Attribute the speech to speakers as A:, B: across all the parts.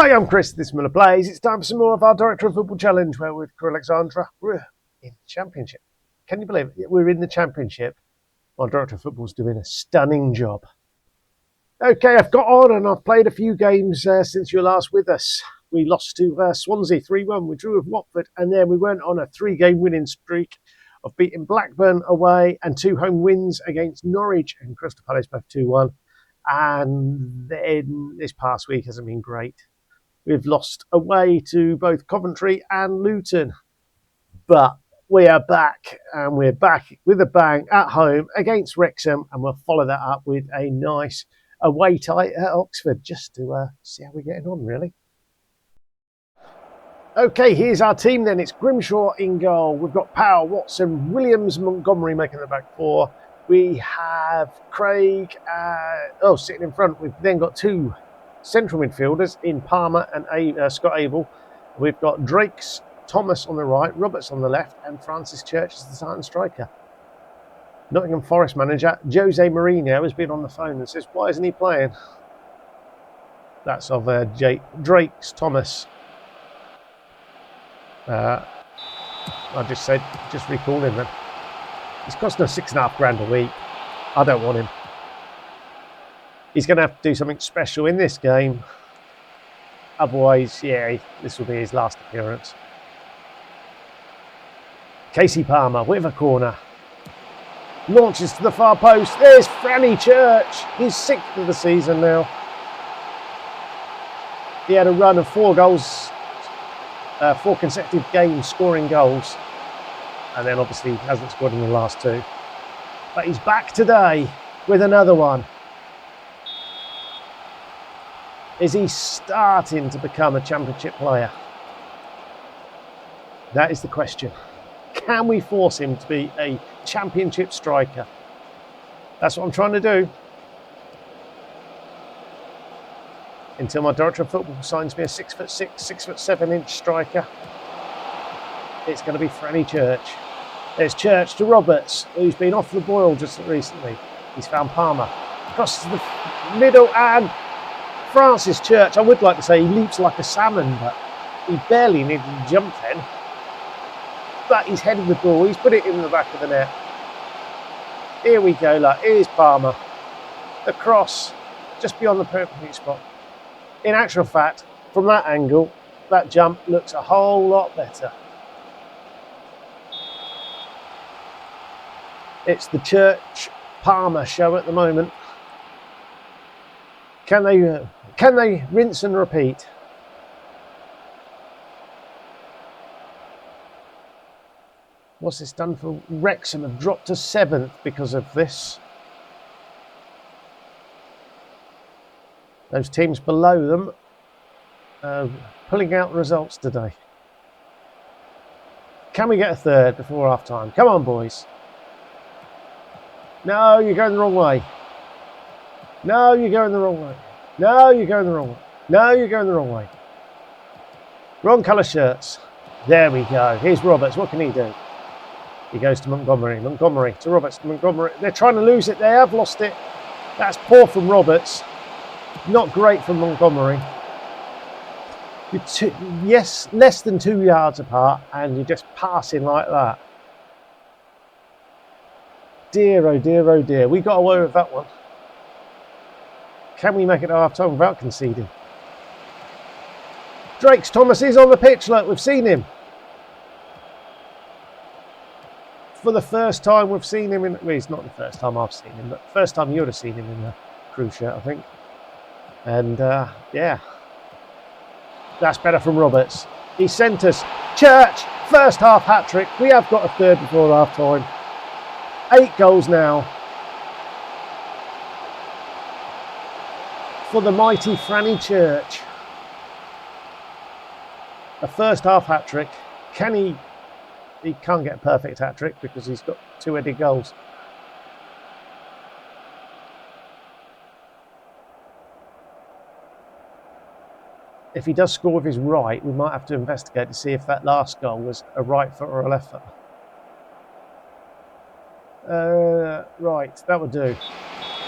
A: Hi, I'm Chris, this is Miller Plays. It's time for some more of our Director of Football Challenge, where with Crewe Alexandra, we're in the Championship. Can you believe it? We're in the Championship. Our Director of Football's doing a stunning job. Okay, I've got on and I've played a few games since you were last with us. We lost to Swansea 3-1, we drew with Watford, and then we went on a 3-game winning streak of beating Blackburn away and 2 home wins against Norwich and Crystal Palace, both 2-1. And then this past week hasn't been great. We've lost away to both Coventry and Luton. But we are back, and we're back with a bang at home against Wrexham, and we'll follow that up with a nice away tie at Oxford, just to see how we're getting on, really. Okay, here's our team then. It's Grimshaw in goal. We've got Powell, Watson, Williams, Montgomery making the back four. We have Craig, sitting in front. We've then got 2 central midfielders in Palmer and Scott Abel. We've got Drakes, Thomas on the right, Roberts on the left, and Francis Church as the starting striker. Nottingham Forest manager Jose Mourinho has been on the phone and says, why isn't he playing? That's of Drakes, Thomas. I just recall him then. He's costing us £6,500 a week. I don't want him. He's going to have to do something special in this game. Otherwise, yeah, this will be his last appearance. Casey Palmer with a corner. Launches to the far post. There's Franny Church. He's 6th of the season now. He had a run of 4 goals, 4 consecutive games scoring goals. And then obviously hasn't scored in the last 2. But he's back today with another one. Is he starting to become a Championship player? That is the question. Can we force him to be a Championship striker? That's what I'm trying to do. Until my Director of Football signs me a 6'6", 6'7" striker. It's going to be Franny Church. There's Church to Roberts, who's been off the boil just recently. He's found Palmer. Crosses the middle, and Francis Church, I would like to say he leaps like a salmon, but he barely needed to jump then. But he's headed the ball, he's put it in the back of the net. Here we go, look, here's Palmer. The cross, just beyond the perfect spot. In actual fact, from that angle, that jump looks a whole lot better. It's the Church-Palmer show at the moment. Can they rinse and repeat? What's this done for Wrexham? Have dropped to 7th because of this. Those teams below them pulling out results today. Can we get a 3rd before half time? Come on, boys. No, you're going the wrong way. No, you're going the wrong way. No, you're going the wrong way. No, you're going the wrong way. Wrong colour shirts. There we go. Here's Roberts. What can he do? He goes to Montgomery. Montgomery to Roberts. Montgomery. They're trying to lose it. They have lost it. That's poor from Roberts. Not great from Montgomery. Yes, less than 2 yards apart, and you're just passing like that. Dear, oh dear, oh dear. We got away with that one. Can we make it to half time without conceding? Drakes Thomas is on the pitch. Look, we've seen him. For the first time we've seen him in... Well, it's not the first time I've seen him, but first time you would have seen him in a Crewe shirt, I think. And, yeah. That's better from Roberts. He sent us. Church, first half hat-trick. We have got a 3rd before half time. 8 goals now for the mighty Franny Church. A first half hat-trick. Can he can't get a perfect hat-trick because he's got 2 headed goals. If he does score with his right, we might have to investigate to see if that last goal was a right foot or a left foot. Right, that would do.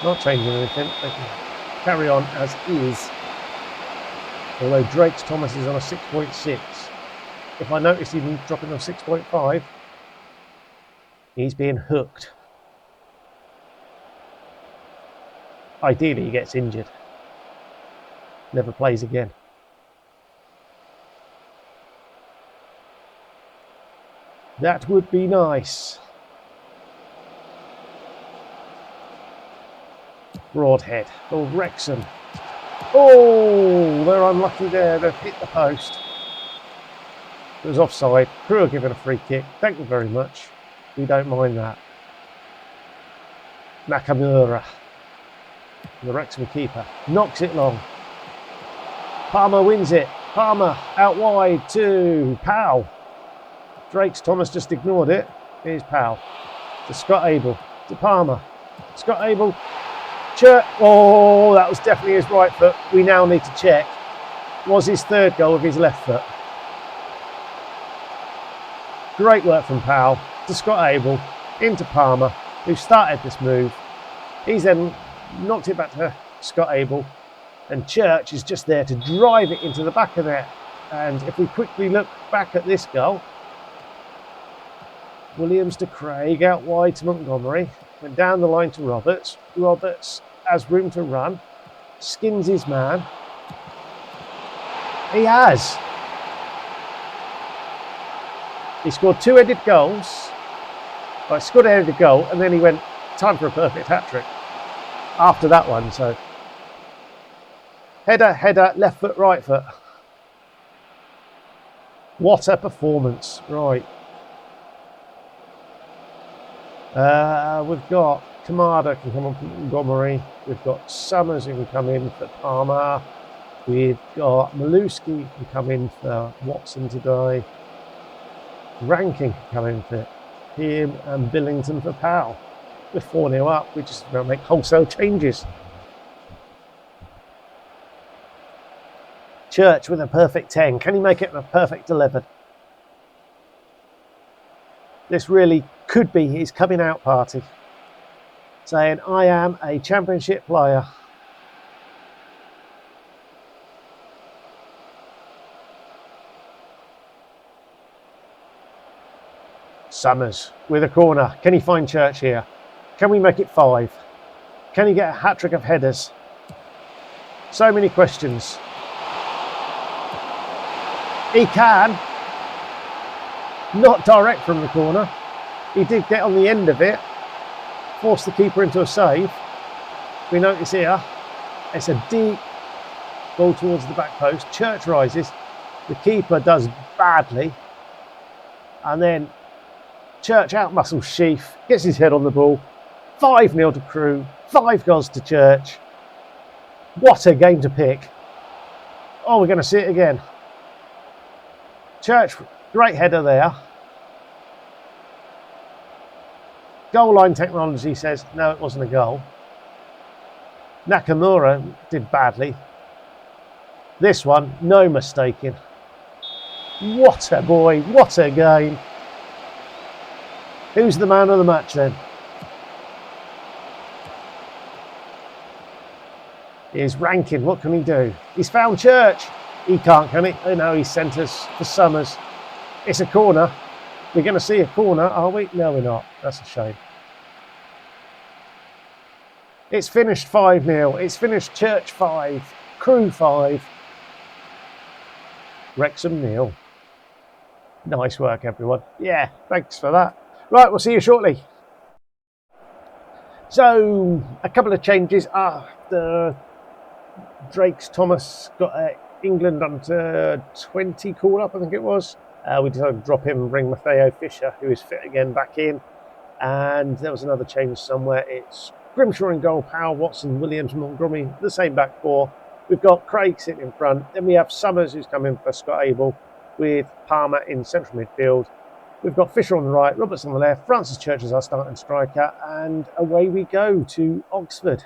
A: Not changing anything. They can carry on as is. Although Drake's Thomas is on a 6.6. If I notice him dropping on 6.5, he's being hooked. Ideally, he gets injured. Never plays again. That would be nice. Broadhead. Oh, Wrexham. Oh, they're unlucky there. They've hit the post. It was offside. Crewe are given a free kick. Thank you very much. We don't mind that. Nakamura, the Wrexham keeper, knocks it long. Palmer wins it. Palmer out wide to Powell. Drake's Thomas just ignored it. Here's Powell to Scott Abel to Palmer. Scott Abel. Church. Oh, that was definitely his right foot. We now need to check. Was his third goal with his left foot? Great work from Powell to Scott Abel into Palmer, who started this move. He's then knocked it back to Scott Abel, and Church is just there to drive it into the back of net. And if we quickly look back at this goal, Williams to Craig, out wide to Montgomery, went down the line to Roberts. Roberts has room to run, skins his man. He has. He scored 2 headed goals. Well, he scored a headed goal, and then he went, time for a perfect hat-trick after that one. So header, left foot, right foot. What a performance. Right. We've got Kamada can come on for Montgomery. We've got Summers who can come in for Palmer. We've got Maluski who can come in for Watson today. Ranking can come in for him, and Billington for Powell. We're 4-0 up. We just don't make wholesale changes. Church with a perfect 10. Can he make it a perfect 11? This really could be his coming out party, saying, I am a championship player. Summers with a corner. Can he find Church here? Can we make it 5? Can he get a hat-trick of headers? So many questions. He can. Not direct from the corner. He did get on the end of it. Forced the keeper into a save. We notice here, it's a deep ball towards the back post. Church rises. The keeper does badly. And then Church out-muscles Sheaf. Gets his head on the ball. 5-0 to Crewe. 5 goals to Church. What a game to pick. Oh, we're going to see it again. Church, great header there. Goal line technology says, no, it wasn't a goal. Nakamura did badly. This one, no mistaking. What a boy, what a game. Who's the man of the match then? Here's Rankin, what can he do? He's found Church. He can't, can he? Oh no, he sent us for Summers. It's a corner. We're going to see a corner, are we? No, we're not. That's a shame. It's finished 5-0. It's finished Church 5, Crewe 5, Wrexham 0. Nice work, everyone. Yeah, thanks for that. Right, we'll see you shortly. So, a couple of changes after Drake's Thomas got England under 20 call up, I think it was. We decided to drop him and bring Matteo Fisher, who is fit again, back in. And there was another change somewhere. It's Grimshaw in goal, Powell, Watson, Williams, Montgomery, the same back four. We've got Craig sitting in front. Then we have Summers, who's come in for Scott Abel, with Palmer in central midfield. We've got Fisher on the right, Roberts on the left, Francis Church is our starting striker, and away we go to Oxford.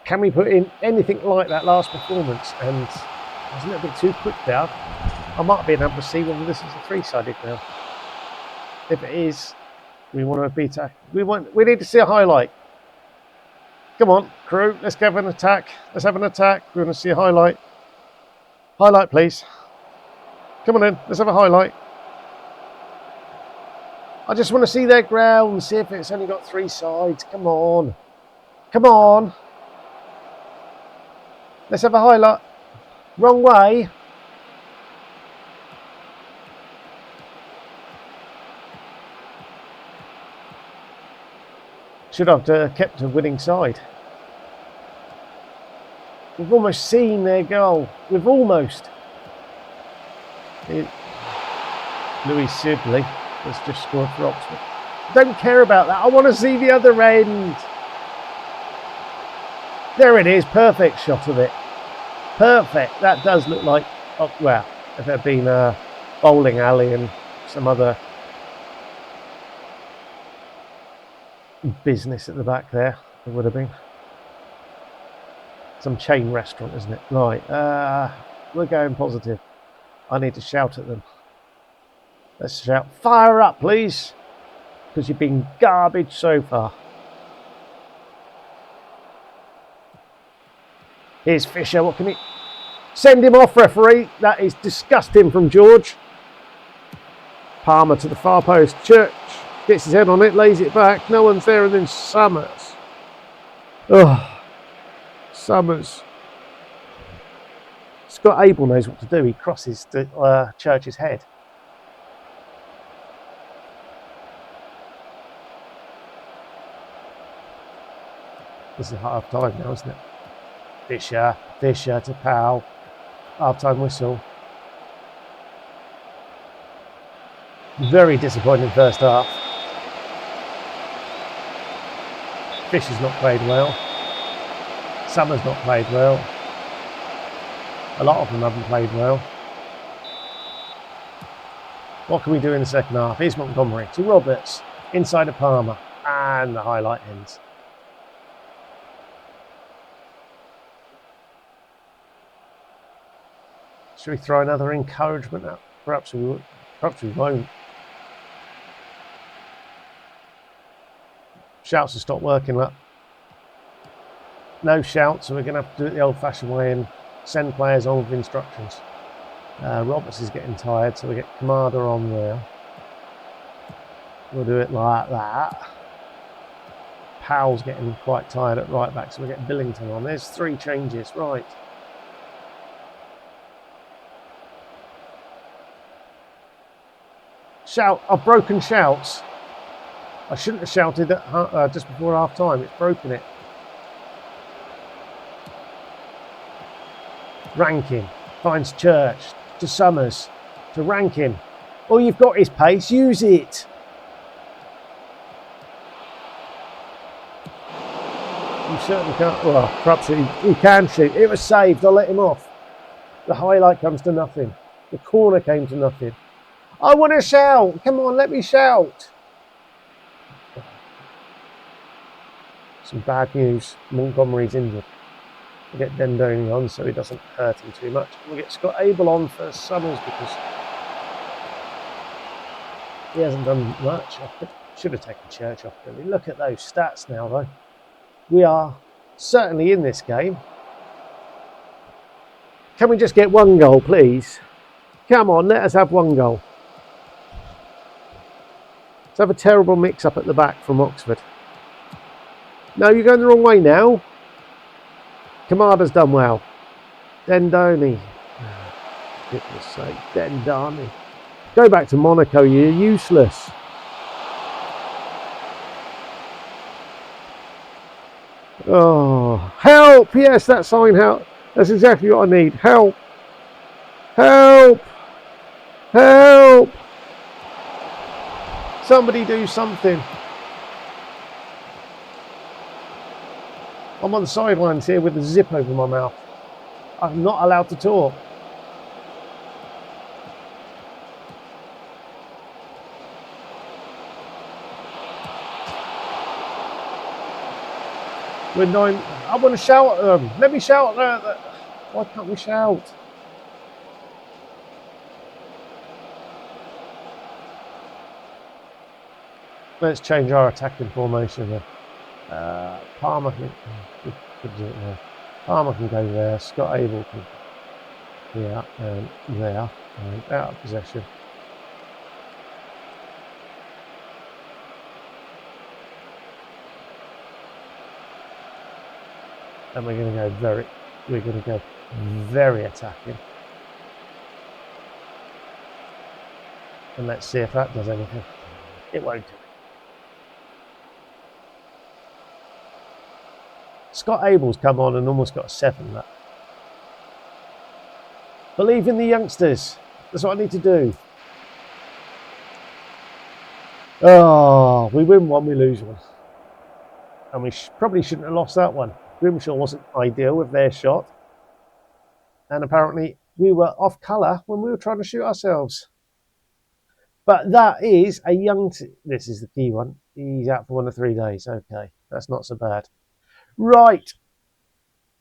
A: Can we put in anything like that last performance? And I was a little bit too quick there. I might be able to see whether this is a three-sided now. If it is, we want to beat her. We need to see a highlight. Come on, Crewe, let's have an attack. Let's have an attack. We want to see a highlight. Highlight, please. Come on in, let's have a highlight. I just want to see their ground, see if it's only got 3 sides. Come on. Come on. Let's have a highlight. Wrong way. Should have kept a winning side. We've almost seen their goal. We've almost. Louis Sibley has just scored for Oxford. Don't care about that. I want to see the other end. There it is. Perfect shot of it. Perfect. That does look like, oh, well, if there had been a bowling alley and some other business at the back there, it would have been. Some chain restaurant, isn't it? Right, we're going positive. I need to shout at them. Let's shout, fire up, please, because you've been garbage so far. Here's Fisher. What can he... Send him off, referee. That is disgusting from George. Palmer to the far post. Church gets his head on it, lays it back. No one's there, and then Summers. Ugh. Summers. Scott Abel knows what to do. He crosses the Church's head. This is half time now, isn't it? Fisher to Powell. Half-time whistle. Very disappointing first half. Fisher's not played well. Summers not played well. A lot of them haven't played well. What can we do in the second half? Here's Montgomery to Roberts. Inside of Palmer. And the highlight ends. Should we throw another encouragement out? Perhaps we would. Perhaps we won't. Shouts have stopped working, look. No shouts, so we're going to have to do it the old-fashioned way and send players on with instructions. Roberts is getting tired, so we get Kamada on there. We'll do it like that. Powell's getting quite tired at right back, so we get Billington on. There's 3 changes, right. Shout! I've broken shouts. I shouldn't have shouted at, just before half time. It's broken it. Rankin finds Church to Summers to Rankin. Oh, you've got his pace. Use it. You certainly can't. Well, perhaps he can shoot. It was saved. I'll let him off. The highlight comes to nothing. The corner came to nothing. I want to shout. Come on, let me shout. Some bad news. Montgomery's injured. We'll get Dendoni on so he doesn't hurt him too much. We'll get Scott Abel on for Summers because he hasn't done much. I should have taken Church off, really. Look at those stats now, though. We are certainly in this game. Can we just get 1 goal, please? Come on, let us have 1 goal. Let's have a terrible mix-up at the back from Oxford. No, you're going the wrong way now. Kamada's done well. Dendoni. For goodness sake, Dendani. Go back to Monaco, you're useless. Oh, help! Yes, that sign help. That's exactly what I need. Help! Help! Help! Somebody do something. I'm on the sidelines here with a zip over my mouth. I'm not allowed to talk. We're 9. I want to shout at them. Let me shout at them. Why can't we shout? Let's change our attacking formation there. Palmer can do it there. Palmer can go there. Scott Abel can. Yeah, and there, and out of possession. And we're going to go very attacking. And let's see if that does anything. It won't do. Scott Abel's come on and almost got a 7 that. Believe in the youngsters. That's what I need to do. Oh, we win one, we lose one. And we probably shouldn't have lost that one. Grimshaw wasn't ideal with their shot. And apparently we were off colour when we were trying to shoot ourselves. But that is a this is the key one. He's out for 1 or 3 days. Okay, that's not so bad. Right,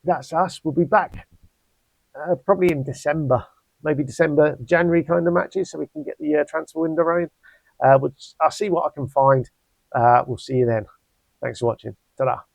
A: that's us. We'll be back probably in December, maybe December, January kind of matches, so we can get the transfer window running. I'll see what I can find. We'll see you then. Thanks for watching. Ta-da.